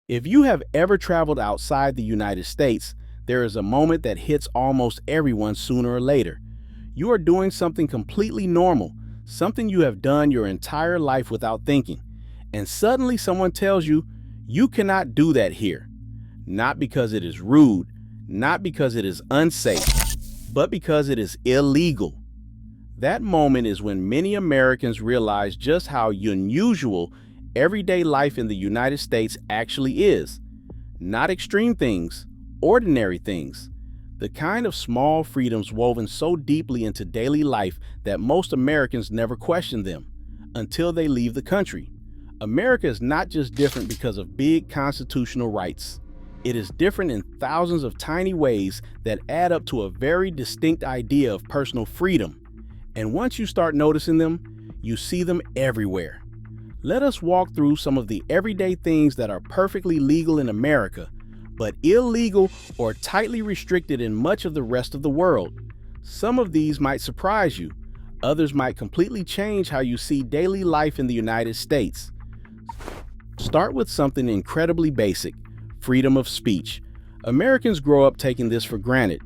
If you have ever traveled outside the United States, there is a moment that hits almost everyone sooner or later. You are doing something completely normal, something you have done your entire life without thinking, and suddenly someone tells you, you cannot do that here. Not because it is rude, not because it is unsafe, but because it is illegal. That moment is when many Americans realize just how unusual everyday life in the United States actually is. Not extreme things, ordinary things. The kind of small freedoms woven so deeply into daily life that most Americans never question them until they leave the country. America is not just different because of big constitutional rights. It is different in thousands of tiny ways that add up to a very distinct idea of personal freedom. And once you start noticing them, you see them everywhere. Let us walk through some of the everyday things that are perfectly legal in America, but illegal or tightly restricted in much of the rest of the world. Some of these might surprise you. Others might completely change how you see daily life in the United States. Start with something incredibly basic: freedom of speech. Americans grow up taking this for granted.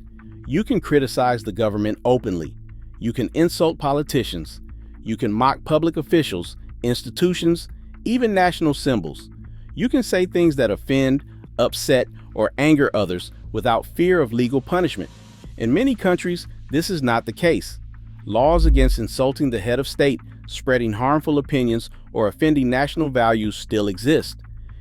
You can criticize the government openly. You can insult politicians. You can mock public officials, institutions, even national symbols. You can say things that offend, upset, or anger others without fear of legal punishment. In many countries, this is not the case. Laws against insulting the head of state, spreading harmful opinions, or offending national values still exist.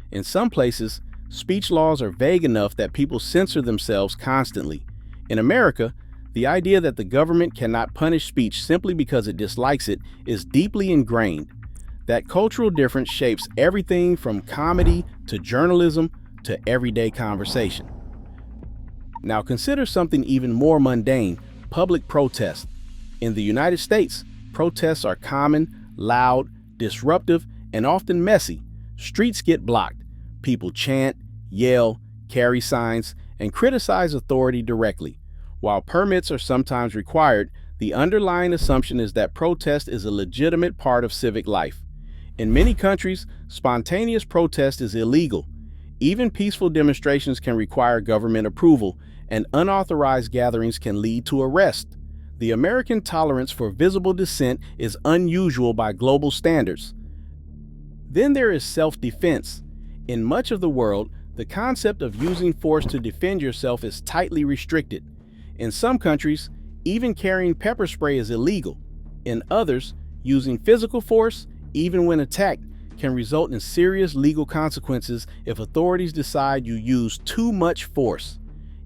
In some places, speech laws are vague enough that people censor themselves constantly. In America, the idea that the government cannot punish speech simply because it dislikes it is deeply ingrained. That cultural difference shapes everything from comedy to journalism to everyday conversation. Now consider something even more mundane: public protest. In the United States, protests are common, loud, disruptive, and often messy. Streets get blocked. People chant, yell, carry signs, and criticize authority directly. While permits are sometimes required, the underlying assumption is that protest is a legitimate part of civic life. In many countries, spontaneous protest is illegal. Even peaceful demonstrations can require government approval, and unauthorized gatherings can lead to arrest. The American tolerance for visible dissent is unusual by global standards. Then there is self-defense. In much of the world, the concept of using force to defend yourself is tightly restricted. In some countries, even carrying pepper spray is illegal. In others, using physical force, even when attacked, can result in serious legal consequences if authorities decide you use too much force.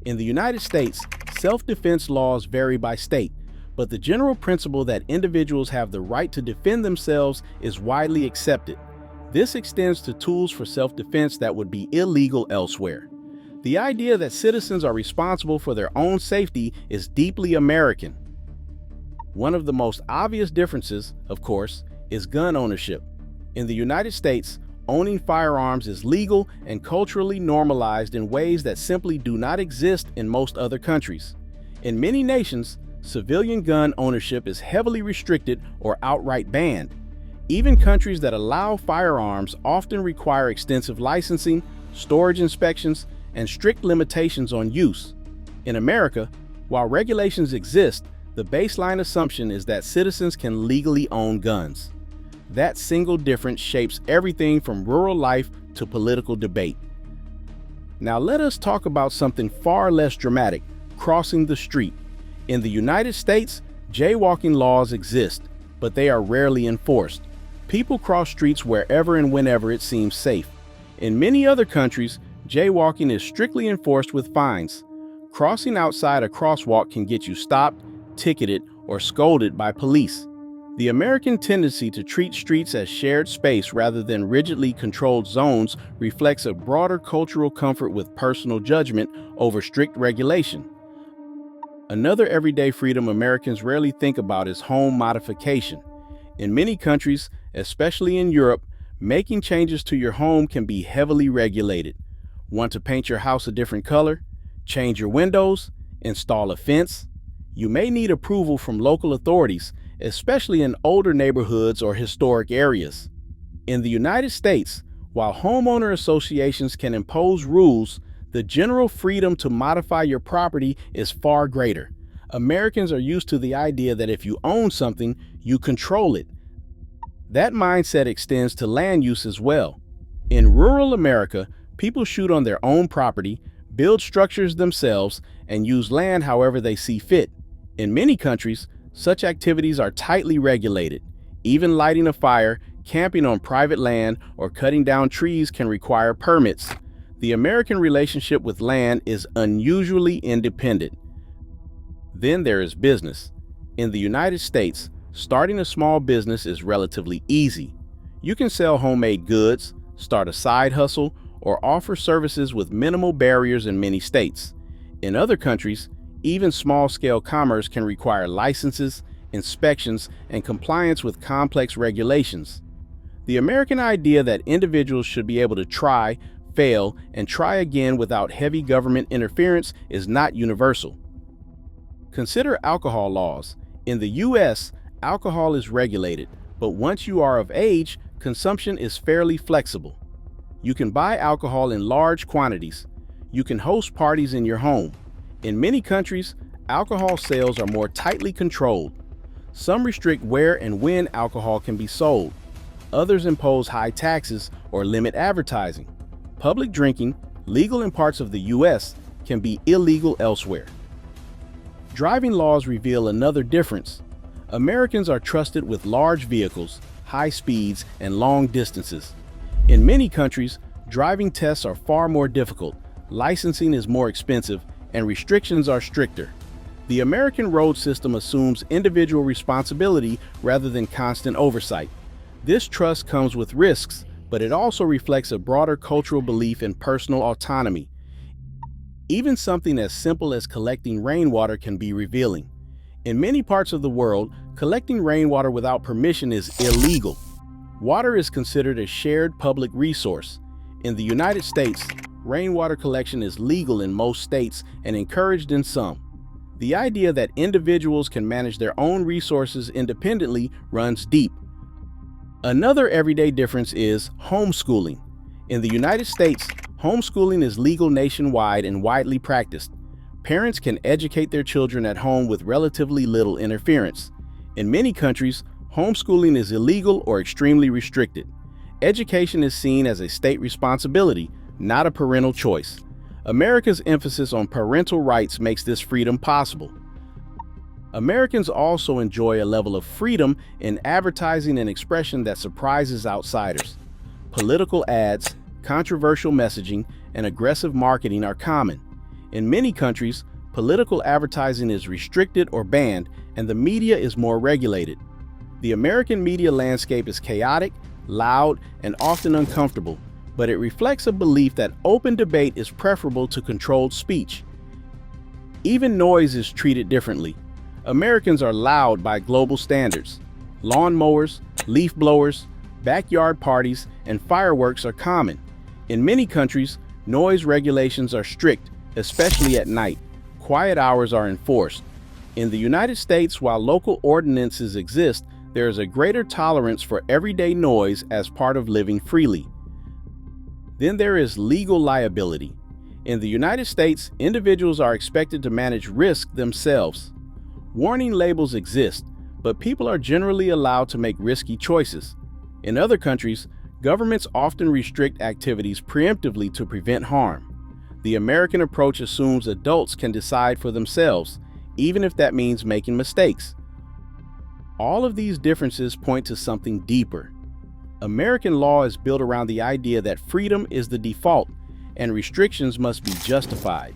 In the United States, self-defense laws vary by state, but the general principle that individuals have the right to defend themselves is widely accepted. This extends to tools for self-defense that would be illegal elsewhere. The idea that citizens are responsible for their own safety is deeply American. One of the most obvious differences, of course, is gun ownership. In the United States, owning firearms is legal and culturally normalized in ways that simply do not exist in most other countries. In many nations, civilian gun ownership is heavily restricted or outright banned. Even countries that allow firearms often require extensive licensing, storage inspections, and strict limitations on use. In America, while regulations exist, the baseline assumption is that citizens can legally own guns. That single difference shapes everything from rural life to political debate. Now let us talk about something far less dramatic: crossing the street. In the United States, jaywalking laws exist, but they are rarely enforced. People cross streets wherever and whenever it seems safe. In many other countries, jaywalking is strictly enforced with fines. Crossing outside a crosswalk can get you stopped, ticketed, or scolded by police. The American tendency to treat streets as shared space rather than rigidly controlled zones reflects a broader cultural comfort with personal judgment over strict regulation. Another everyday freedom Americans rarely think about is home modification. In many countries, especially in Europe, making changes to your home can be heavily regulated. Want to paint your house a different color? Change your windows? Install a fence? You may need approval from local authorities, especially in older neighborhoods or historic areas. In the United States, While homeowner associations can impose rules, the general freedom to modify your property is far greater. Americans are used to the idea that if you own something, you control it. That mindset extends to land use as well. In rural America, people shoot on their own property, build structures themselves, and use land however they see fit. In many countries, such activities are tightly regulated. Even lighting a fire, camping on private land, or cutting down trees can require permits. The American relationship with land is unusually independent. Then there is business. In the United States, starting a small business is relatively easy. You can sell homemade goods, start a side hustle, or offer services with minimal barriers in many states. In other countries, even small-scale commerce can require licenses, inspections, and compliance with complex regulations. The American idea that individuals should be able to try, fail, and try again without heavy government interference is not universal. Consider alcohol laws. In the U.S., alcohol is regulated, but once you are of age, consumption is fairly flexible. You can buy alcohol in large quantities. You can host parties in your home. In many countries, alcohol sales are more tightly controlled. Some restrict where and when alcohol can be sold. Others impose high taxes or limit advertising. Public drinking, legal in parts of the U.S., can be illegal elsewhere. Driving laws reveal another difference. Americans are trusted with large vehicles, high speeds, and long distances. In many countries, driving tests are far more difficult, licensing is more expensive, and restrictions are stricter. The American road system assumes individual responsibility rather than constant oversight. This trust comes with risks, but it also reflects a broader cultural belief in personal autonomy. Even something as simple as collecting rainwater can be revealing. In many parts of the world, collecting rainwater without permission is illegal. Water is considered a shared public resource. In the United States, rainwater collection is legal in most states and encouraged in some. The idea that individuals can manage their own resources independently runs deep. Another everyday difference is homeschooling. In the United States, homeschooling is legal nationwide and widely practiced. Parents can educate their children at home with relatively little interference. In many countries, homeschooling is illegal or extremely restricted. Education is seen as a state responsibility, not a parental choice. America's emphasis on parental rights makes this freedom possible. Americans also enjoy a level of freedom in advertising and expression that surprises outsiders. Political ads, controversial messaging, and aggressive marketing are common. In many countries, political advertising is restricted or banned, and the media is more regulated. The American media landscape is chaotic, loud, and often uncomfortable, but it reflects a belief that open debate is preferable to controlled speech. Even noise is treated differently. Americans are loud by global standards. Lawn mowers, leaf blowers, backyard parties, and fireworks are common. In many countries, noise regulations are strict, especially at night. Quiet hours are enforced. In the United States, while local ordinances exist, there is a greater tolerance for everyday noise as part of living freely. Then there is legal liability. In the United States, individuals are expected to manage risk themselves. Warning labels exist, but people are generally allowed to make risky choices. In other countries, governments often restrict activities preemptively to prevent harm. The American approach assumes adults can decide for themselves, even if that means making mistakes. All of these differences point to something deeper. American law is built around the idea that freedom is the default and restrictions must be justified.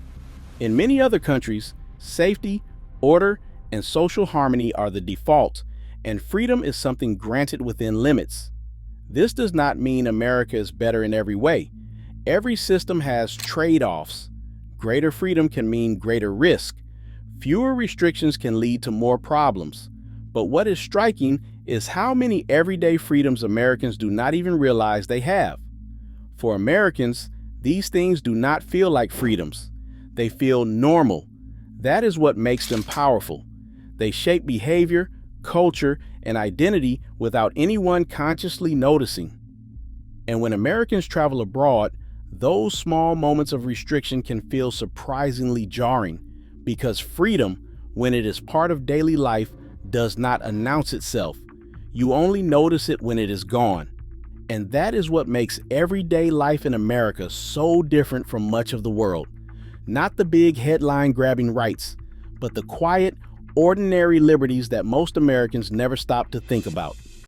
In many other countries, safety, order, and social harmony are the default, and freedom is something granted within limits. This does not mean America is better in every way. Every system has trade-offs. Greater freedom can mean greater risk. Fewer restrictions can lead to more problems. But what is striking is how many everyday freedoms Americans do not even realize they have. For Americans, these things do not feel like freedoms. They feel normal. That is what makes them powerful. They shape behavior, culture, and identity without anyone consciously noticing. And when Americans travel abroad, those small moments of restriction can feel surprisingly jarring because freedom, when it is part of daily life, does not announce itself. You only notice it when it is gone. And that is what makes everyday life in America so different from much of the world. Not the big headline-grabbing rights, but the quiet, ordinary liberties that most Americans never stop to think about.